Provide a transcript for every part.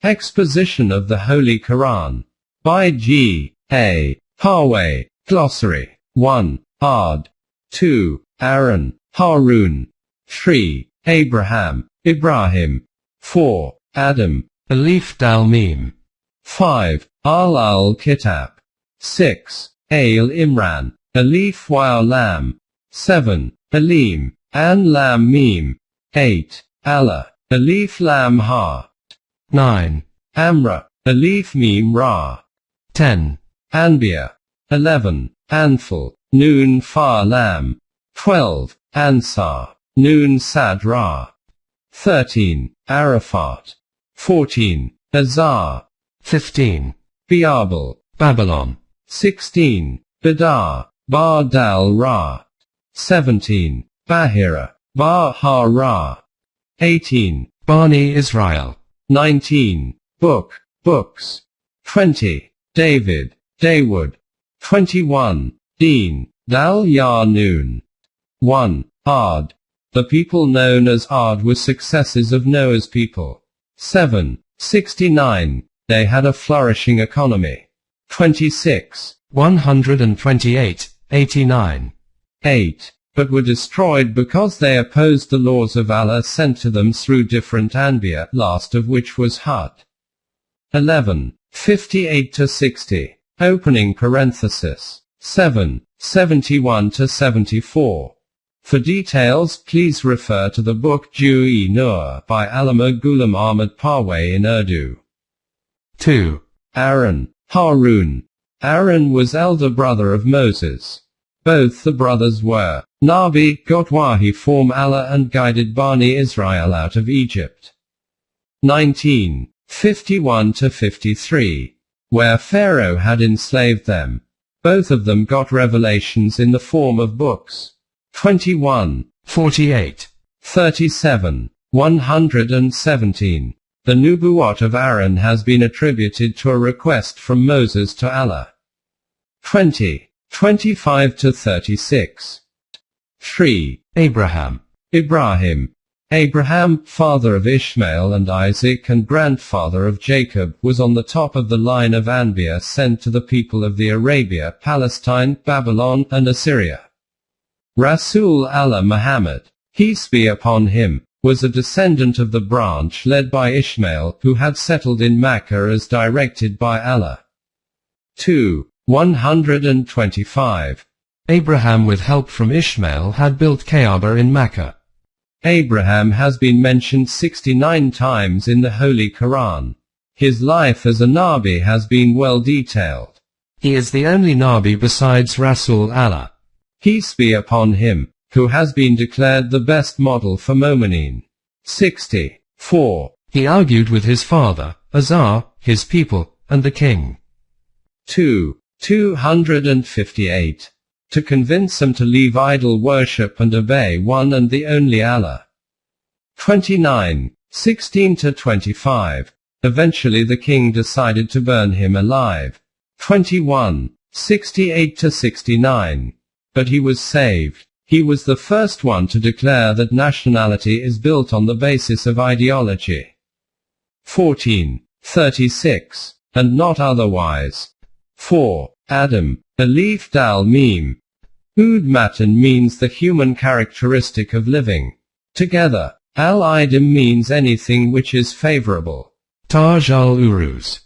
Exposition of the Holy Quran. By G. A. Parwez. Glossary. 1. Ad. 2. Aaron, Harun. 3. Abraham, Ibrahim. 4. Adam, Alif Dal Mim. 5. Al-Kitab. 6. Al-Imran, Alif Waw Lam. 7. Alim, An Lam Mim. 8. Allah, Alif Lam Ha. 9. Amra, Alif Mim Ra. 10. Anbiya. 11. Anfal, Nun Fa Lam. 12. Ansar, Nun Sad Ra. 13. Arafat. 14. Azar. 15. Biabal, Babylon. 16. Bidar, Ba Dal Ra. 17. Bahira, Ba Ha Ra. 18. Bani Israel. 19. Book, books. 20. David, Dawood. 21. Deen, Dal Ya Nun. 1. Ad. The people known as Ad were successors of Noah's people. 7. 69. They had a flourishing economy. 26. 128, 89. 8. But were destroyed because they opposed the laws of Allah sent to them through different Anbiya, last of which was Hud. 11. 58 to 60. Opening parenthesis. 7. 71 to 74. For details, please refer to the book Ju-e-Nur by Allama Ghulam Ahmad Parwez in Urdu. 2. Aaron, Harun. Aaron was elder brother of Moses. Both the brothers were Nabi, got wahi from Allah and guided Bani Israel out of Egypt. 19. 51 to 53. Where Pharaoh had enslaved them. Both of them got revelations in the form of books. 21. 48. 37. 117. The Nubuwwat of Aaron has been attributed to a request from Moses to Allah. 20. 25 to 36. 3. Abraham. Ibrahim. Abraham, father of Ishmael and Isaac and grandfather of Jacob, was on the top of the line of Anbiya sent to the people of the Arabia, Palestine, Babylon, and Assyria. Rasul Allah Muhammad, peace be upon him, was a descendant of the branch led by Ishmael, who had settled in Mecca as directed by Allah. 2. 125. Abraham with help from Ishmael had built Kaaba in Mecca. Abraham has been mentioned 69 times in the Holy Quran. His life as a Nabi has been well detailed. He is the only Nabi besides Rasul Allah, peace be upon him, who has been declared the best model for Mu'mineen. 60. 4. He argued with his father, Azar, his people, and the king. 2. 258. To convince them to leave idol worship and obey one and the only Allah. 29. 16 to 25. Eventually the king decided to burn him alive. 21. 68 to 69. But he was saved. He was the first one to declare that nationality is built on the basis of ideology. 14. 36. And not otherwise. 4. Adam. Alif Dal Mim. Oud Matan means the human characteristic of living. Together. Al-Idam means anything which is favorable. Taj al-Uruz.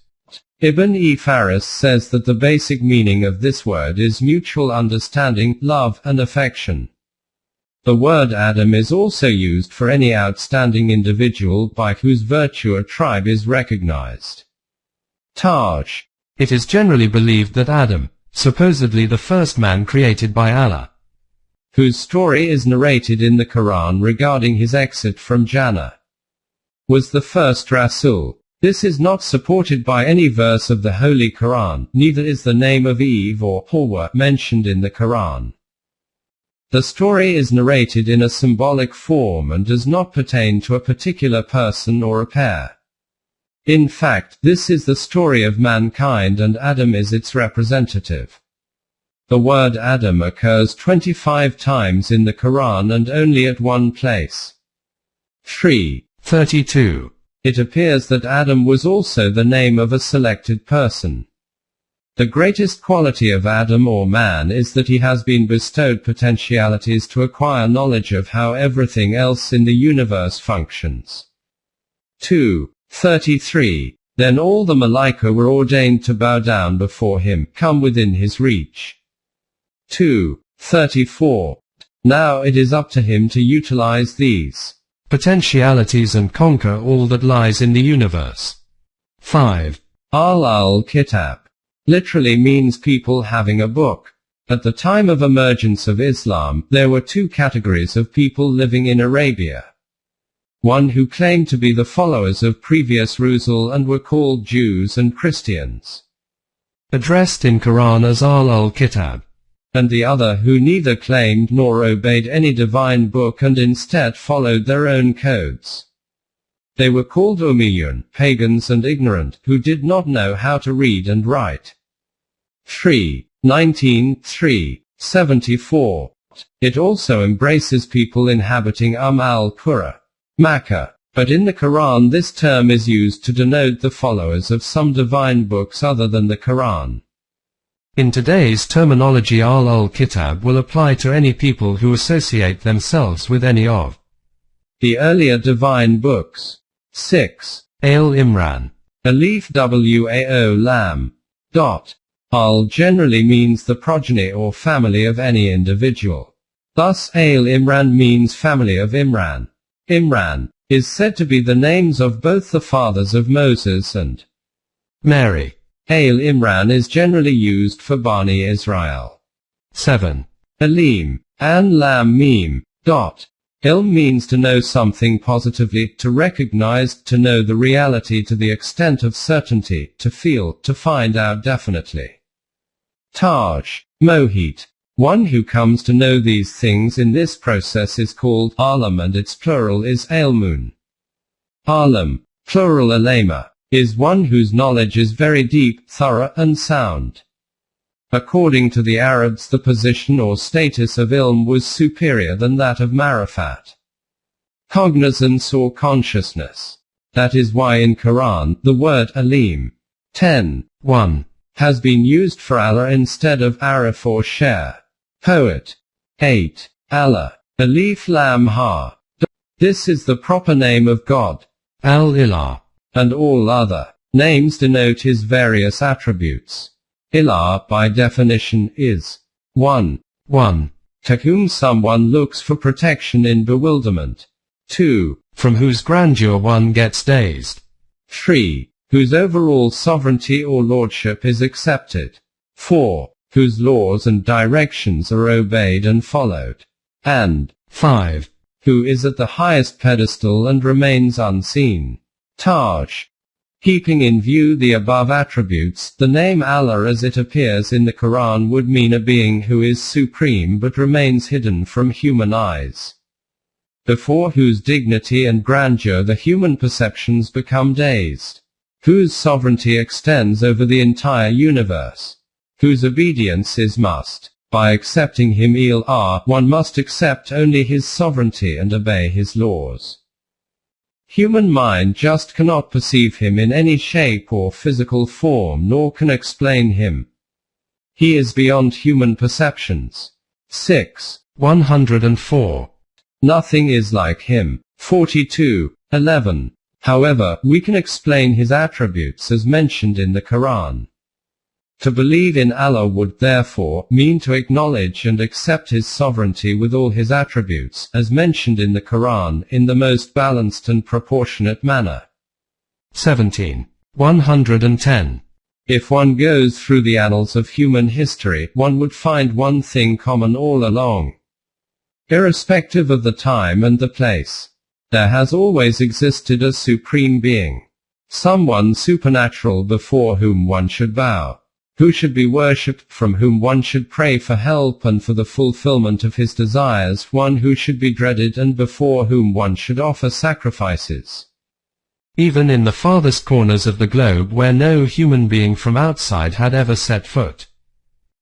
Ibn Faris says that the basic meaning of this word is mutual understanding, love, and affection. The word Adam is also used for any outstanding individual by whose virtue a tribe is recognized. Taj. It is generally believed that Adam, supposedly the first man created by Allah, whose story is narrated in the Quran regarding his exit from Jannah, was the first Rasul. This is not supported by any verse of the Holy Quran, neither is the name of Eve or Hawa mentioned in the Quran. The story is narrated in a symbolic form and does not pertain to a particular person or a pair. In fact, this is the story of mankind and Adam is its representative. The word Adam occurs 25 times in the Quran and only at one place. 3. 32. It appears that Adam was also the name of a selected person. The greatest quality of Adam or man is that he has been bestowed potentialities to acquire knowledge of how everything else in the universe functions. 2:33. Then all the Malaika were ordained to bow down before him, come within his reach. 2:34. Now it is up to him to utilize these potentialities and conquer all that lies in the universe. 5. Al-Kitab literally means people having a book. At the time of emergence of Islam, there were two categories of people living in Arabia. One who claimed to be the followers of previous Rusul and were called Jews and Christians, addressed in Quran as Al-Kitab, and the other who neither claimed nor obeyed any divine book and instead followed their own codes. They were called Ummiyun, pagans and ignorant, who did not know how to read and write. 3:19-3:74. It also embraces people inhabiting al-Qura, Makkah, but in the Quran this term is used to denote the followers of some divine books other than the Quran. In today's terminology, al-Kitab will apply to any people who associate themselves with any of the earlier divine books. 6. Al-Imran. Alif Wao Lam. Al generally means the progeny or family of any individual. Thus Al-Imran means family of Imran. Imran is said to be the names of both the fathers of Moses and Mary. Al-Imran is generally used for Bani Israel. 7. Alim. An Lam Mim. Ilm means to know something positively, to recognize, to know the reality to the extent of certainty, to feel, to find out definitely. Taj. Mohit. One who comes to know these things in this process is called Alam and its plural is Ailmun. Alam, plural Allama, is one whose knowledge is very deep, thorough, and sound. According to the Arabs, the position or status of ilm was superior than that of marifat, cognizance or consciousness. That is why in Quran, the word alim 10:1 has been used for Allah instead of arif or share. Poet. 8. Allah. Alif Lam Ha. This is the proper name of God, Al-Ilah, and all other names denote his various attributes. Ilah, by definition, is 1. To whom someone looks for protection in bewilderment. 2. From whose grandeur one gets dazed. 3. Whose overall sovereignty or lordship is accepted. 4. Whose laws and directions are obeyed and followed. And 5. Who is at the highest pedestal and remains unseen. Taj. Keeping in view the above attributes, the name Allah as it appears in the Quran would mean a being who is supreme but remains hidden from human eyes, before whose dignity and grandeur the human perceptions become dazed, whose sovereignty extends over the entire universe, whose obedience is must. By accepting him one must accept only his sovereignty and obey his laws. Human mind just cannot perceive him in any shape or physical form, nor can explain him. He is beyond human perceptions. 6:104. Nothing is like him. 42:11. However, we can explain his attributes as mentioned in the Quran. To believe in Allah would therefore mean to acknowledge and accept his sovereignty with all his attributes, as mentioned in the Quran, in the most balanced and proportionate manner. 17:110. If one goes through the annals of human history, one would find one thing common all along. Irrespective of the time and the place, there has always existed a supreme being, someone supernatural before whom one should bow, who should be worshipped, from whom one should pray for help and for the fulfillment of his desires, one who should be dreaded and before whom one should offer sacrifices. Even in the farthest corners of the globe where no human being from outside had ever set foot,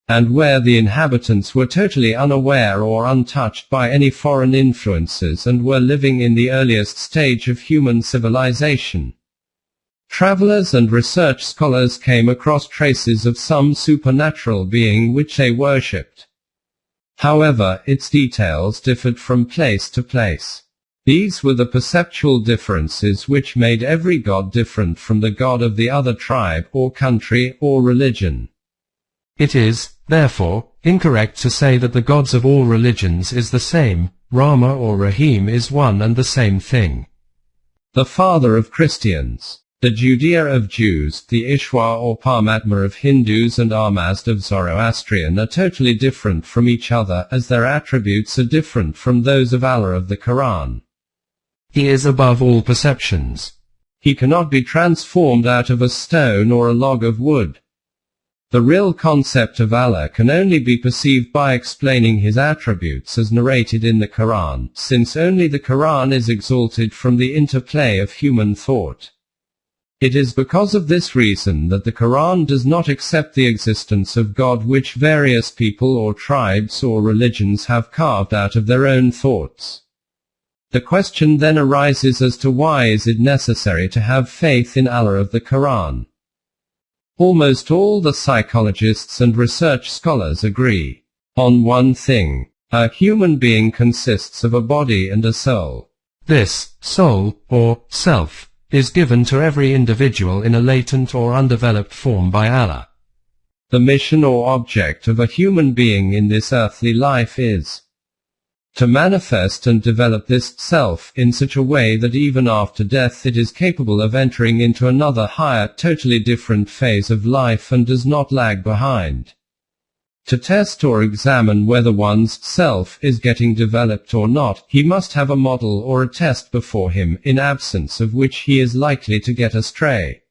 and where the inhabitants were totally unaware or untouched by any foreign influences and were living in the earliest stage of human civilization. Travelers and research scholars came across traces of some supernatural being which they worshipped. However, its details differed from place to place. These were the perceptual differences which made every god different from the god of the other tribe, or country, or religion. It is, therefore, incorrect to say that the gods of all religions is the same. Rama or Rahim is one and the same thing. The father of Christians, the Judea of Jews, the Ishwar or Paramatma of Hindus and Ahmazd of Zoroastrian are totally different from each other, as their attributes are different from those of Allah of the Quran. He is above all perceptions. He cannot be transformed out of a stone or a log of wood. The real concept of Allah can only be perceived by explaining his attributes as narrated in the Quran, since only the Quran is exalted from the interplay of human thought. It is because of this reason that the Quran does not accept the existence of God which various people or tribes or religions have carved out of their own thoughts. The question then arises as to why is it necessary to have faith in Allah of the Quran. Almost all the psychologists and research scholars agree on one thing: a human being consists of a body and a soul. This soul, or self, is given to every individual in a latent or undeveloped form by Allah. The mission or object of a human being in this earthly life is to manifest and develop this self in such a way that even after death it is capable of entering into another higher, totally different phase of life and does not lag behind. To test or examine whether one's self is getting developed or not, he must have a model or a test before him, in absence of which he is likely to get astray.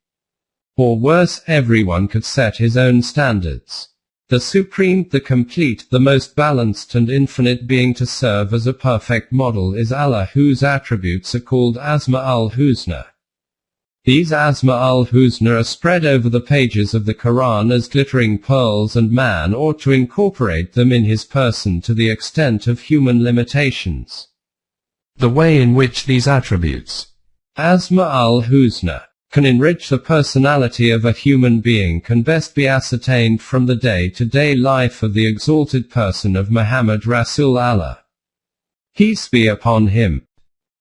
Or worse, everyone could set his own standards. The supreme, the complete, the most balanced and infinite being to serve as a perfect model is Allah, whose attributes are called Asma al-Husna. These Asma al-Husna are spread over the pages of the Quran as glittering pearls, and man ought to incorporate them in his person to the extent of human limitations. The way in which these attributes, Asma al-Husna, can enrich the personality of a human being can best be ascertained from the day-to-day life of the exalted person of Muhammad Rasul Allah. Peace be upon him.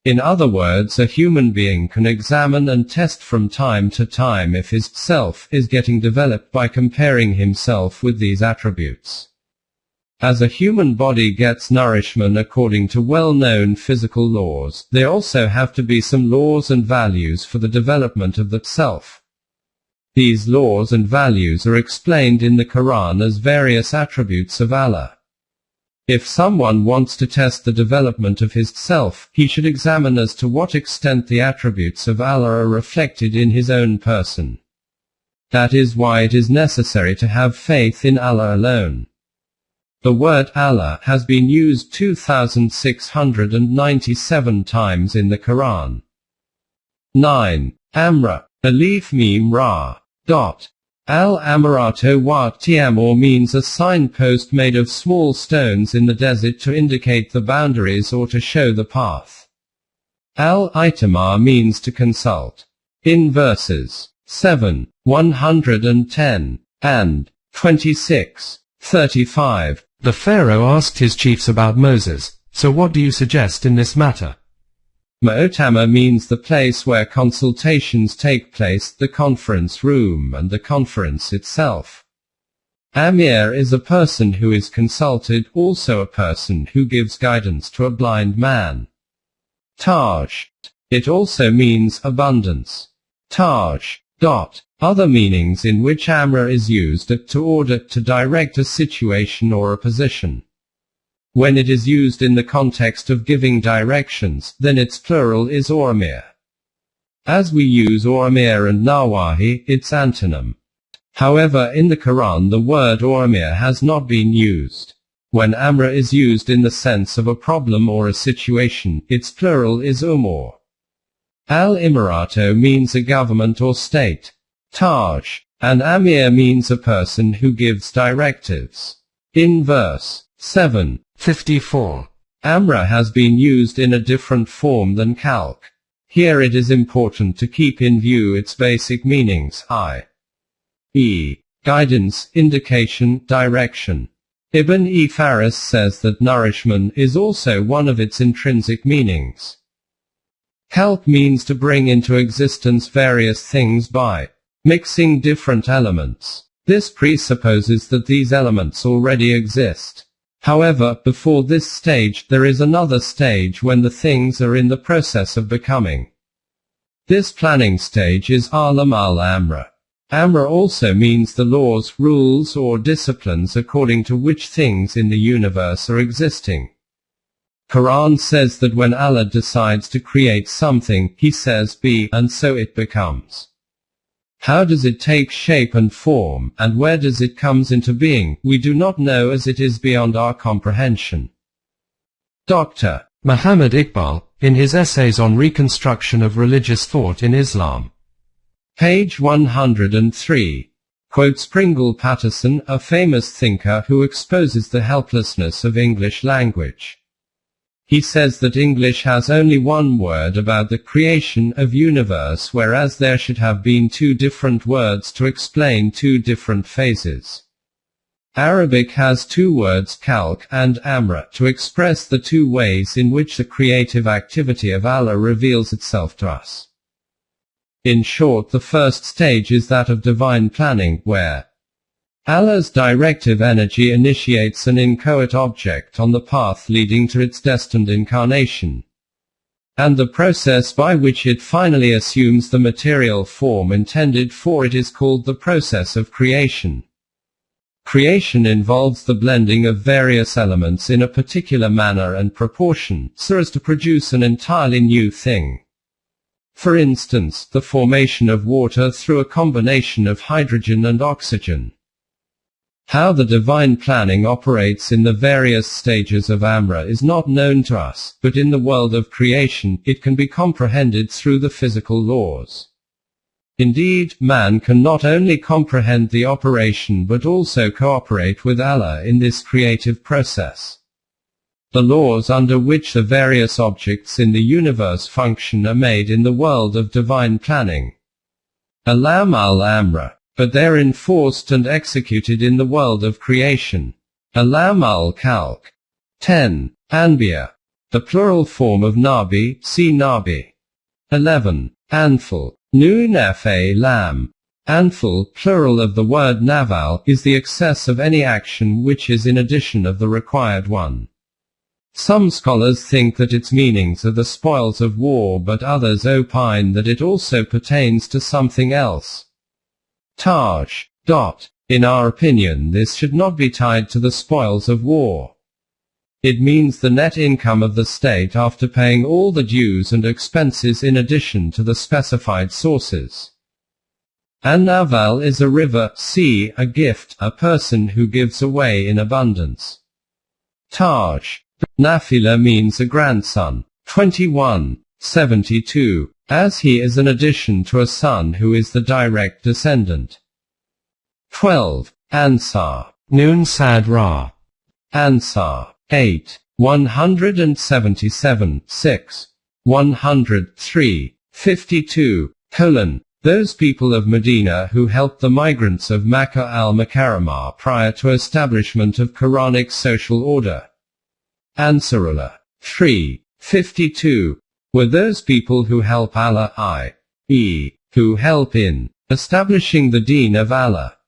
In other words, a human being can examine and test from time to time if his self is getting developed by comparing himself with these attributes. As a human body gets nourishment according to well-known physical laws, there also have to be some laws and values for the development of that self. These laws and values are explained in the Quran as various attributes of Allah. If someone wants to test the development of his self, he should examine as to what extent the attributes of Allah are reflected in his own person. That is why it is necessary to have faith in Allah alone. The word Allah has been used 2,697 times in the Quran. 9. Amra, Alif Mim Ra. Al-Amarato wa Tiamor means a signpost made of small stones in the desert to indicate the boundaries or to show the path. Al-Itamar means to consult. In verses 7, 110, and 26:35, the Pharaoh asked his chiefs about Moses, "So what do you suggest in this matter?" Mu'tamar means the place where consultations take place, the conference room and the conference itself. Amir is a person who is consulted, also a person who gives guidance to a blind man. Taj. It also means abundance. Taj. Other meanings in which Amra is used are to order, to direct a situation or a position. When it is used in the context of giving directions, then its plural is Awamir. As we use Awamir and Nawahi, its antonym. However, in the Quran the word Awamir has not been used. When Amra is used in the sense of a problem or a situation, its plural is Umur. Al-Imarato means a government or state. Taj. and Amir means a person who gives directives. In verse 7:54, Amra has been used in a different form than Kalk. Here it is important to keep in view its basic meanings, i.e., guidance, indication, direction. Ibn Faris says that nourishment is also one of its intrinsic meanings. Kalk means to bring into existence various things by mixing different elements. This presupposes that these elements already exist. However, before this stage, there is another stage when the things are in the process of becoming. This planning stage is Allama al-Amra. Amra also means the laws, rules, or disciplines according to which things in the universe are existing. Quran says that when Allah decides to create something, He says be, and so it becomes. How does it take shape and form, and where does it comes into being, we do not know, as it is beyond our comprehension. Dr. Muhammad Iqbal, in his essays on reconstruction of religious thought in Islam, page 103, quotes Pringle Patterson, a famous thinker who exposes the helplessness of English language. He says that English has only one word about the creation of universe, whereas there should have been two different words to explain two different phases. Arabic has two words, Kalk and Amra, to express the two ways in which the creative activity of Allah reveals itself to us. In short, the first stage is that of divine planning, where Allah's directive energy initiates an inchoate object on the path leading to its destined incarnation, and the process by which it finally assumes the material form intended for it is called the process of creation. Creation involves the blending of various elements in a particular manner and proportion, so as to produce an entirely new thing. For instance, the formation of water through a combination of hydrogen and oxygen. How the divine planning operates in the various stages of Amra is not known to us, but in the world of creation, it can be comprehended through the physical laws. Indeed, man can not only comprehend the operation but also cooperate with Allah in this creative process. The laws under which the various objects in the universe function are made in the world of divine planning. Allama al-Amra. But they're enforced and executed in the world of creation. Allama al-Kalk. 10. Anbiya. The plural form of Nabi, see Nabi. 11. Anfal. Nun fa lam. Anfal, plural of the word naval, is the excess of any action which is in addition of the required one. Some scholars think that its meanings are the spoils of war, but others opine that it also pertains to something else. Taj. In our opinion, this should not be tied to the spoils of war. It means the net income of the state after paying all the dues and expenses in addition to the specified sources. An-Naval is a river, sea, a gift, a person who gives away in abundance. Taj. Nafila means a grandson. 21:72. As he is an addition to a son who is the direct descendant. 12. Ansar. Nun Sad Ra. Ansar. 8. 177, 6. 103. 52. Those people of Medina who helped the migrants of Makkah al-Mukarramah prior to establishment of Quranic social order. Ansarullah. 3. 52. Were those people who help Allah, i.e., who help in establishing the deen of Allah.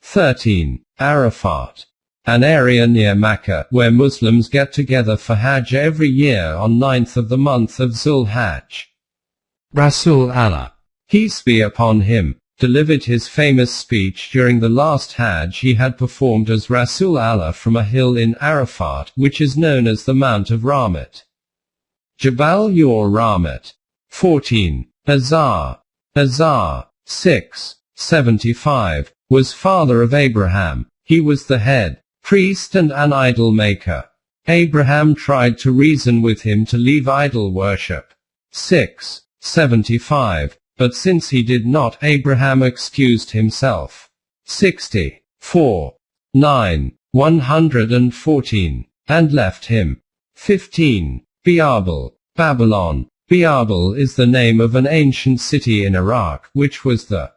13. Arafat. An area near Mecca, where Muslims get together for Hajj every year on 9th of the month of Zul-Hajj. Rasul Allah, peace be upon him, delivered his famous speech during the last Hajj he had performed as Rasul Allah from a hill in Arafat, which is known as the Mount of Rahmat. Jabal Ur Rahmat. 14. Azar. 6. 75. Was father of Abraham. He was the head priest and an idol maker. Abraham tried to reason with him to leave idol worship. 6. 75. But since he did not, Abraham excused himself. 64. 9. 114. And left him. 15. Babel, Babylon. Babel is the name of an ancient city in Iraq, which was the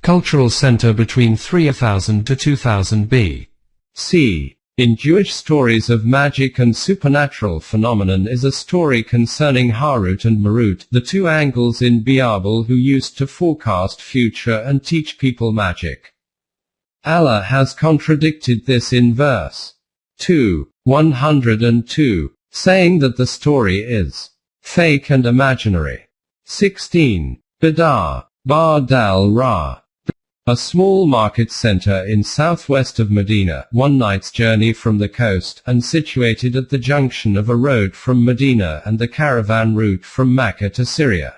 cultural center between 3000 to 2000 B.C. In Jewish stories of magic and supernatural phenomenon is a story concerning Harut and Marut, the two angels in Babel who used to forecast future and teach people magic. Allah has contradicted this in verse 2, 102, saying that the story is fake and imaginary. 16. Badar, Bad al-Ra. A small market center in southwest of Medina, one night's journey from the coast, and situated at the junction of a road from Medina and the caravan route from Mecca to Syria.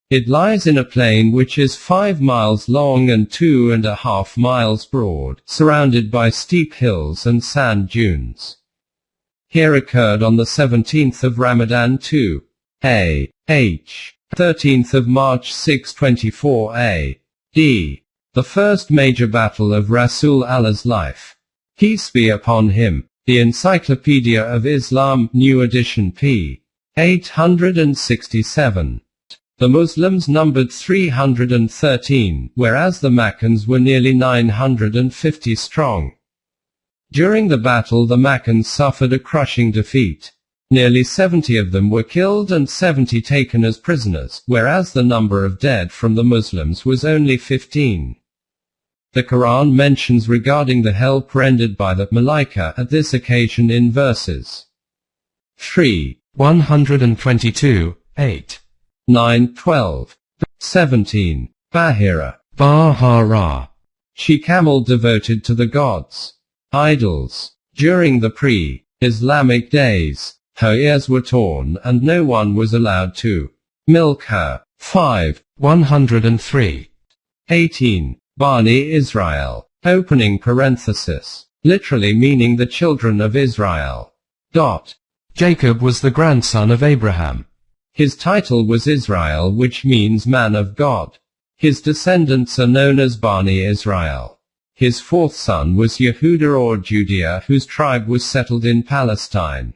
It lies in a plain which is 5 miles long and 2.5 miles broad, surrounded by steep hills and sand dunes. Here occurred on the 17th of Ramadan 2. A.H. 13th of March 624 A.D. the first major battle of Rasul Allah's life. Peace be upon him. The Encyclopedia of Islam, New Edition p. 867. The Muslims numbered 313, whereas the Meccans were nearly 950 strong. During the battle the Meccans suffered a crushing defeat. Nearly 70 of them were killed and 70 taken as prisoners, whereas the number of dead from the Muslims was only 15. The Quran mentions regarding the help rendered by the Malaika at this occasion in verses 3, 122, 8, 9, 12, 17. Bahira, Bahara. She-camel devoted to the gods. Idols. During the pre-Islamic days, her ears were torn and no one was allowed to milk her. 5, 103. 18. Bani Israel. Opening parenthesis. Literally meaning the children of Israel. Jacob was the grandson of Abraham. His title was Israel, which means man of God. His descendants are known as Bani Israel. His fourth son was Yehuda or Judea, whose tribe was settled in Palestine.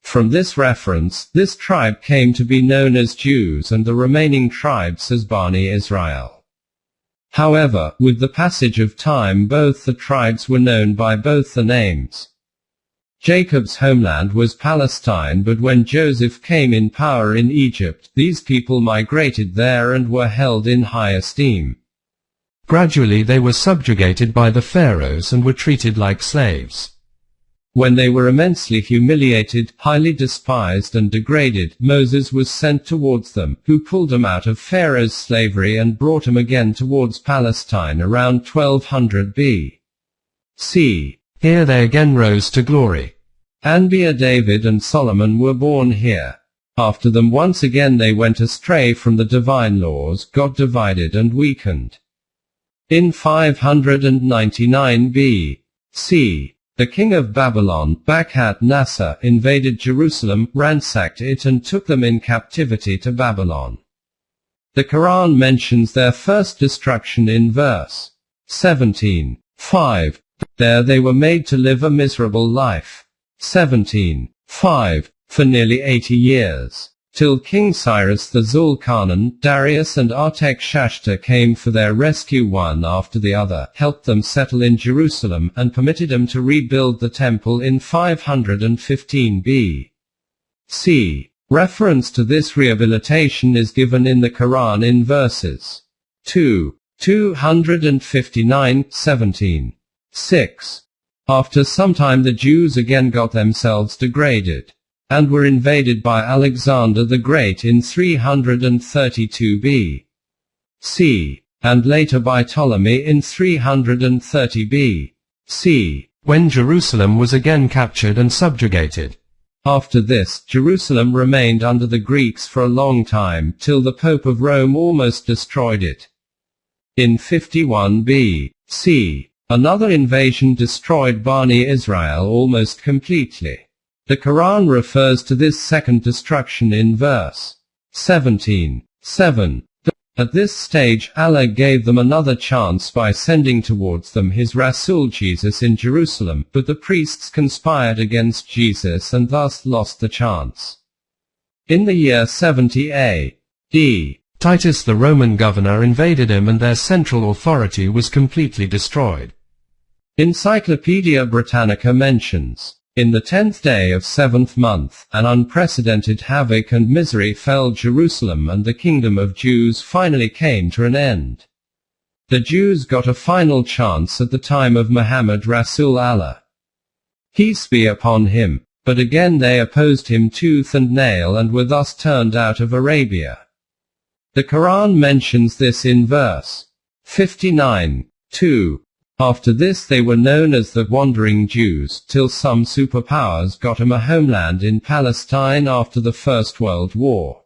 From this reference, this tribe came to be known as Jews and the remaining tribes as Bani Israel. However, with the passage of time both the tribes were known by both the names. Jacob's homeland was Palestine, but when Joseph came in power in Egypt, these people migrated there and were held in high esteem. Gradually they were subjugated by the pharaohs and were treated like slaves. When they were immensely humiliated, highly despised and degraded, Moses was sent towards them, who pulled them out of Pharaoh's slavery and brought them again towards Palestine around 1200 B.C. Here they again rose to glory. Anbiya David and Solomon were born here. After them once again they went astray from the divine laws, got divided and weakened. In 599 B.C., the king of Babylon, Bakhat Nasser, invaded Jerusalem, ransacked it and took them in captivity to Babylon. The Quran mentions their first destruction in verse 17. 5. There they were made to live a miserable life. 17. 5. For nearly 80 years. Till King Cyrus the Zulkarnain, Darius and Artaxerxes came for their rescue one after the other, helped them settle in Jerusalem, and permitted them to rebuild the temple in 515 B.C. Reference to this rehabilitation is given in the Quran in verses 2, 259, 17. 6. After some time the Jews again got themselves degraded, and were invaded by Alexander the Great in 332 B.C., and later by Ptolemy in 330 B.C., when Jerusalem was again captured and subjugated. After this, Jerusalem remained under the Greeks for a long time, till the Pope of Rome almost destroyed it. In 51 B.C., another invasion destroyed Bani Israel almost completely. The Quran refers to this second destruction in verse 17. 7. At this stage, Allah gave them another chance by sending towards them his Rasul Jesus in Jerusalem, but the priests conspired against Jesus and thus lost the chance. In the year 70 A.D., Titus the Roman governor invaded him and their central authority was completely destroyed. Encyclopaedia Britannica mentions, in the 10th day of 7th month, an unprecedented havoc and misery fell Jerusalem and the kingdom of Jews finally came to an end. The Jews got a final chance at the time of Muhammad Rasul Allah, peace be upon him, but again they opposed him tooth and nail and were thus turned out of Arabia. The Quran mentions this in verse 59, 2. After this they were known as the Wandering Jews, till some superpowers got them a homeland in Palestine after the First World War.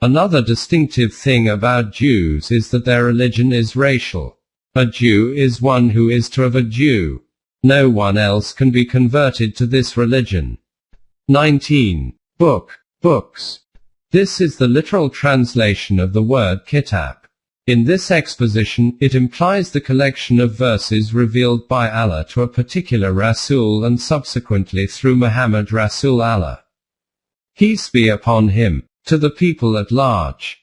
Another distinctive thing about Jews is that their religion is racial. A Jew is one who is of a Jew. No one else can be converted to this religion. 19. Books. This is the literal translation of the word kitab. In this exposition, it implies the collection of verses revealed by Allah to a particular Rasul and subsequently through Muhammad Rasul Allah, peace be upon him, to the people at large.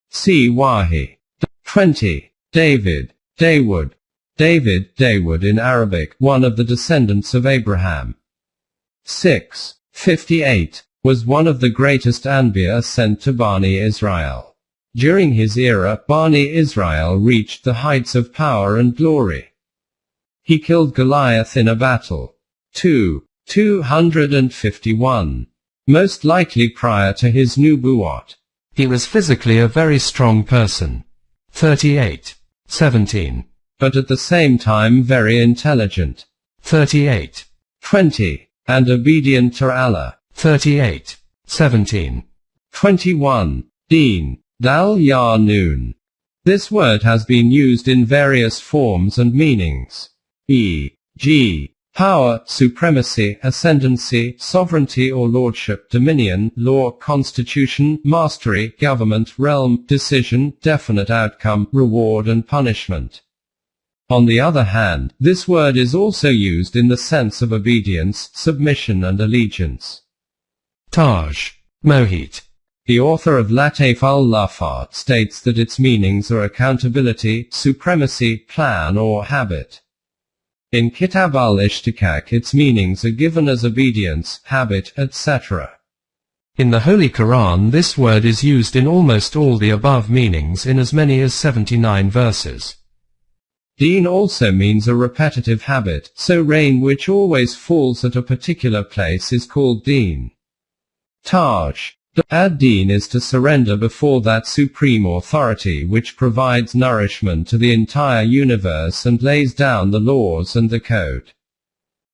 See Wahi. 20. David, Dawood in Arabic, one of the descendants of Abraham. 6. 58. Was one of the greatest Anbiya sent to Bani Israel. During his era, Bani Israel reached the heights of power and glory. He killed Goliath in a battle. 2. 251. Most likely prior to his nubuwwat. He was physically a very strong person. 38. 17. But at the same time very intelligent. 38. 20. And obedient to Allah. 38. 17. 21. Deen. Dal Ya Noon. This word has been used in various forms and meanings. E.g. power, supremacy, ascendancy, sovereignty or lordship, dominion, law, constitution, mastery, government, realm, decision, definite outcome, reward and punishment. On the other hand, this word is also used in the sense of obedience, submission and allegiance. Taj. Mohit. The author of Latif al-Lafat states that its meanings are accountability, supremacy, plan or habit. In Kitab al-Ishtikak its meanings are given as obedience, habit, etc. In the Holy Quran this word is used in almost all the above meanings in as many as 79 verses. Deen also means a repetitive habit, so rain which always falls at a particular place is called deen. Taj. Ad-Deen is to surrender before that supreme authority which provides nourishment to the entire universe and lays down the laws and the code.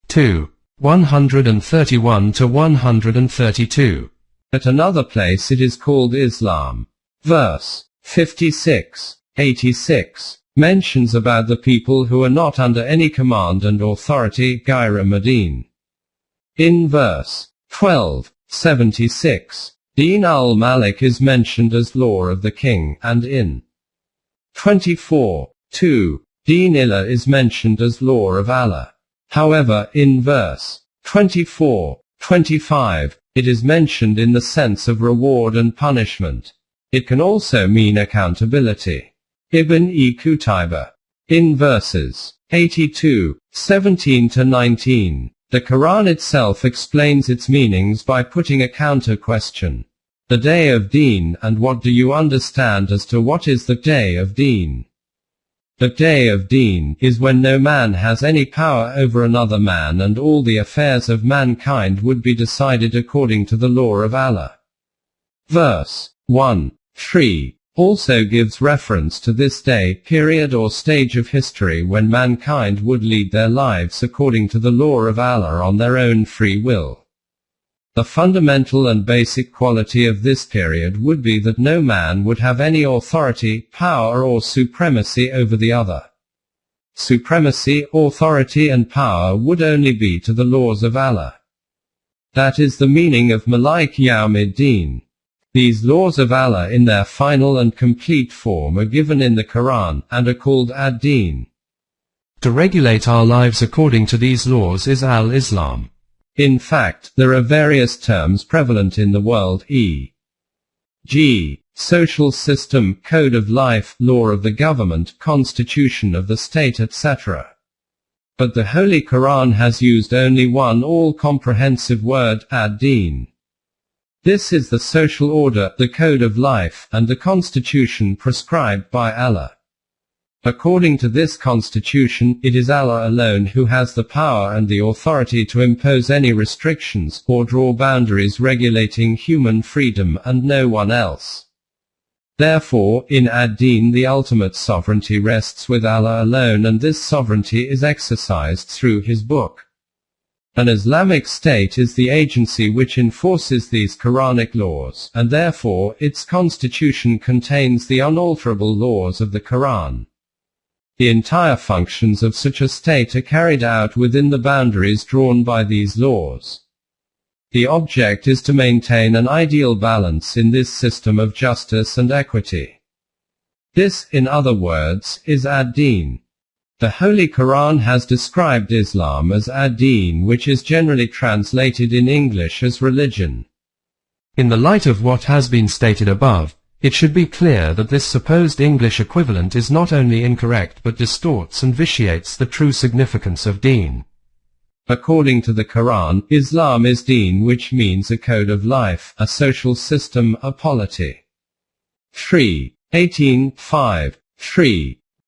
2. 131 to 132. At another place it is called Islam. Verse 56, 86, mentions about the people who are not under any command and authority, Gaira Madin. In verse 12, 76, Deen al-Malik is mentioned as law of the king, and in 24, 2, Deen Ilah is mentioned as law of Allah. However, in verse 24, 25, it is mentioned in the sense of reward and punishment. It can also mean accountability. Ibn Qutayba. In verses 82, 17 to 19, the Quran itself explains its meanings by putting a counter question. The day of Deen, and what do you understand as to what is the day of Deen? The day of Deen is when no man has any power over another man and all the affairs of mankind would be decided according to the law of Allah. Verse 1, 3 also gives reference to this day, period or stage of history when mankind would lead their lives according to the law of Allah on their own free will. The fundamental and basic quality of this period would be that no man would have any authority, power or supremacy over the other. Supremacy, authority and power would only be to the laws of Allah. That is the meaning of Malik Yawmiddin. These laws of Allah in their final and complete form are given in the Quran, and are called ad-Din. To regulate our lives according to these laws is al-Islam. In fact, there are various terms prevalent in the world, e.g., social system, code of life, law of the government, constitution of the state, etc. But the Holy Quran has used only one all-comprehensive word, ad-Din. This is the social order, the code of life, and the constitution prescribed by Allah. According to this constitution, it is Allah alone who has the power and the authority to impose any restrictions, or draw boundaries regulating human freedom, and no one else. Therefore, in ad-Din the ultimate sovereignty rests with Allah alone, and this sovereignty is exercised through His book. An Islamic state is the agency which enforces these Quranic laws, and therefore, its constitution contains the unalterable laws of the Quran. The entire functions of such a state are carried out within the boundaries drawn by these laws. The object is to maintain an ideal balance in this system of justice and equity. This, in other words, is ad-Din. The Holy Quran has described Islam as ad-Din, which is generally translated in English as religion. In the light of what has been stated above, it should be clear that this supposed English equivalent is not only incorrect but distorts and vitiates the true significance of deen. According to the Quran, Islam is deen, which means a code of life, a social system, a polity. 3:18:5.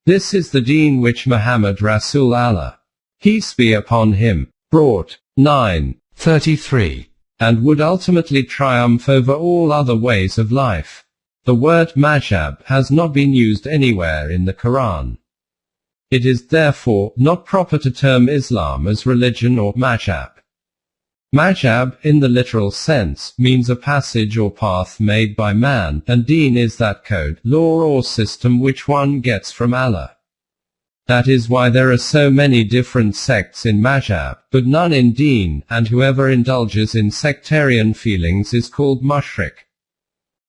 This is the deen which Muhammad Rasul Allah, peace be upon him, brought. 9:33. And would ultimately triumph over all other ways of life. The word mazhab has not been used anywhere in the Quran. It is, therefore, not proper to term Islam as religion or mazhab. Mazhab, in the literal sense, means a passage or path made by man, and deen is that code, law or system which one gets from Allah. That is why there are so many different sects in mazhab, but none in deen, and whoever indulges in sectarian feelings is called mushrik.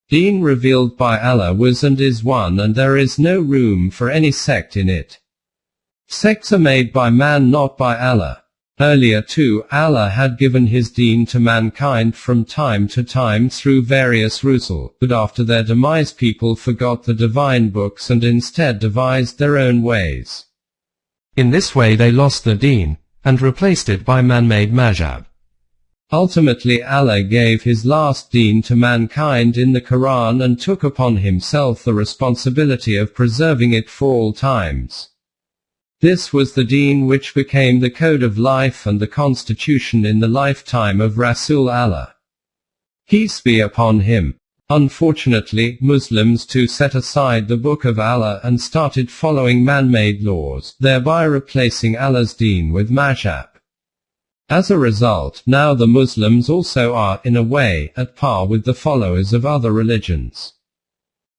Deen revealed by Allah was and is one, and there is no room for any sect in it. Sects are made by man, not by Allah. Earlier too, Allah had given His deen to mankind from time to time through various rusul, but after their demise people forgot the divine books and instead devised their own ways. In this way they lost the deen, and replaced it by man-made mazhab. Ultimately Allah gave His last deen to mankind in the Quran and took upon Himself the responsibility of preserving it for all times. This was the deen which became the code of life and the constitution in the lifetime of Rasul Allah, peace be upon him. Unfortunately, Muslims too set aside the book of Allah and started following man-made laws, thereby replacing Allah's deen with mazhab. As a result, now the Muslims also are, in a way, at par with the followers of other religions.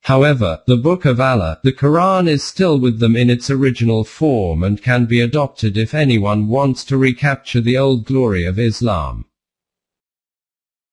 However, the Book of Allah, the Quran, is still with them in its original form and can be adopted if anyone wants to recapture the old glory of Islam.